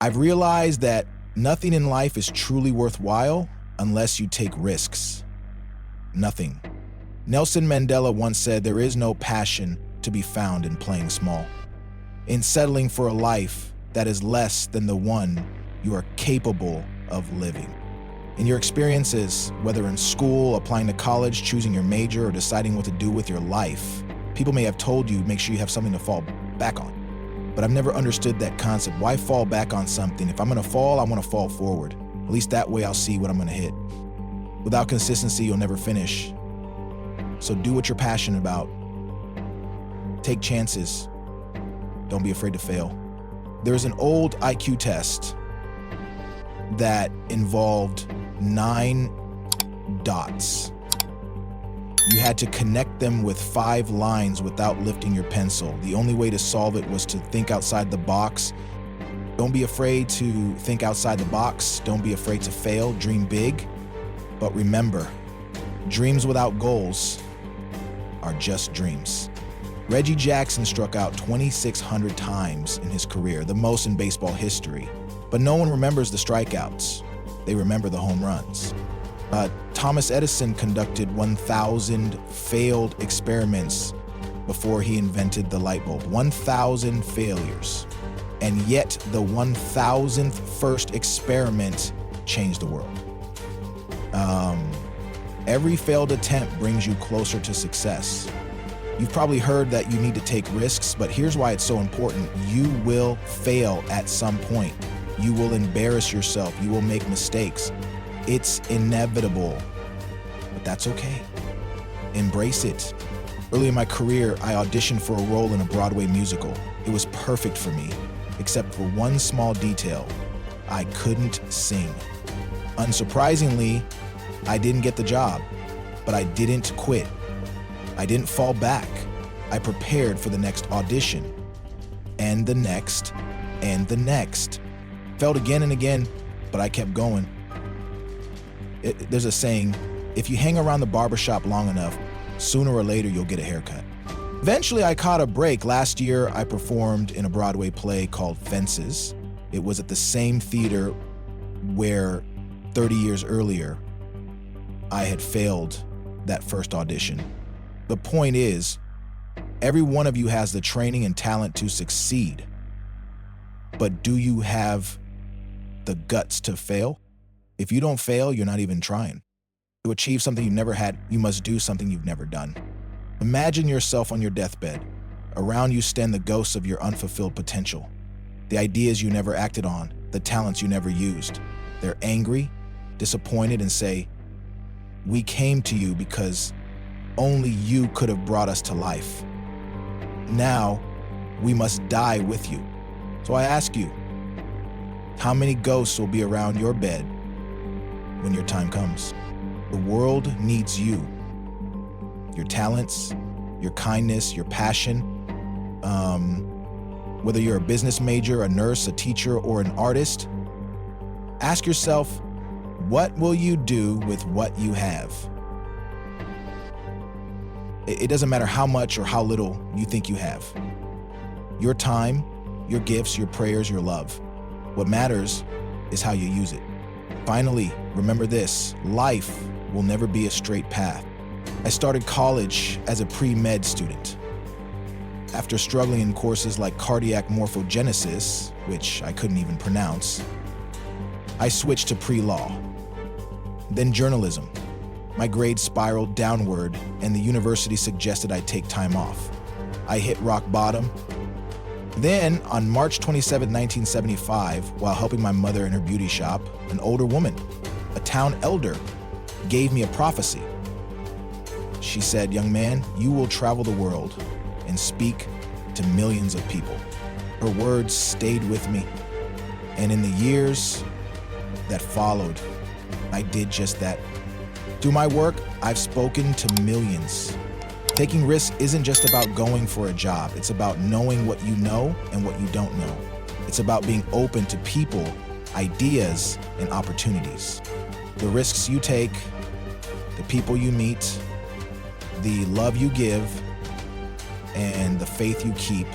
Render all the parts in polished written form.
I've realized that nothing in life is truly worthwhile unless you take risks. Nothing. Nelson Mandela once said there is no passion to be found in playing small, in settling for a life that is less than the one you are capable of living. In your experiences, whether in school, applying to college, choosing your major, or deciding what to do with your life, people may have told you, make sure you have something to fall back on. But I've never understood that concept. Why fall back on something? If I'm gonna fall, I wanna fall forward. At least that way I'll see what I'm gonna hit. Without consistency, you'll never finish. So do what you're passionate about. Take chances. Don't be afraid to fail. There's an old IQ test that involved 9 dots. You had to connect them with 5 lines without lifting your pencil. The only way to solve it was to think outside the box. Don't be afraid to think outside the box. Don't be afraid to fail. Dream big. But remember, dreams without goals are just dreams. Reggie Jackson struck out 2,600 times in his career, the most in baseball history. But no one remembers the strikeouts. They remember the home runs. Thomas Edison conducted 1,000 failed experiments before he invented the light bulb. 1,000 failures. And yet the 1,000th first experiment changed the world. Every failed attempt brings you closer to success. You've probably heard that you need to take risks, but here's why it's so important. You will fail at some point. You will embarrass yourself. You will make mistakes. It's inevitable, but that's okay. Embrace it. Early in my career, I auditioned for a role in a Broadway musical. It was perfect for me, except for one small detail. I couldn't sing. Unsurprisingly, I didn't get the job, but I didn't quit. I didn't fall back. I prepared for the next audition, and the next, and the next. Failed again and again, but I kept going. There's a saying, if you hang around the barbershop long enough, sooner or later you'll get a haircut. Eventually I caught a break. Last year I performed in a Broadway play called Fences. It was at the same theater where 30 years earlier I had failed that first audition. The point is, every one of you has the training and talent to succeed. But do you have the guts to fail? If you don't fail, you're not even trying. To achieve something you've never had, you must do something you've never done. Imagine yourself on your deathbed. Around you stand the ghosts of your unfulfilled potential, the ideas you never acted on, the talents you never used. They're angry, disappointed, and say, "We came to you because only you could have brought us to life. Now, we must die with you." So I ask you, how many ghosts will be around your bed when your time comes? The world needs you. Your talents, your kindness, your passion. Whether you're a business major, a nurse, a teacher, or an artist, ask yourself, what will you do with what you have? It doesn't matter how much or how little you think you have. Your time, your gifts, your prayers, your love. What matters is how you use it. Finally, remember this: life will never be a straight path. I started college as a pre-med student. After struggling in courses like cardiac morphogenesis, which I couldn't even pronounce, I switched to pre-law. Then journalism. My grades spiraled downward, and the university suggested I take time off. I hit rock bottom. Then, on March 27, 1975, while helping my mother in her beauty shop, an older woman, a town elder, gave me a prophecy. She said, "Young man, you will travel the world and speak to millions of people." Her words stayed with me, and in the years that followed, I did just that. Through my work, I've spoken to millions. Taking risks isn't just about going for a job. It's about knowing what you know and what you don't know. It's about being open to people, ideas, and opportunities. The risks you take, the people you meet, the love you give, and the faith you keep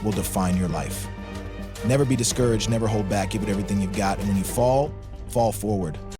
will define your life. Never be discouraged, never hold back, give it everything you've got. And when you fall forward.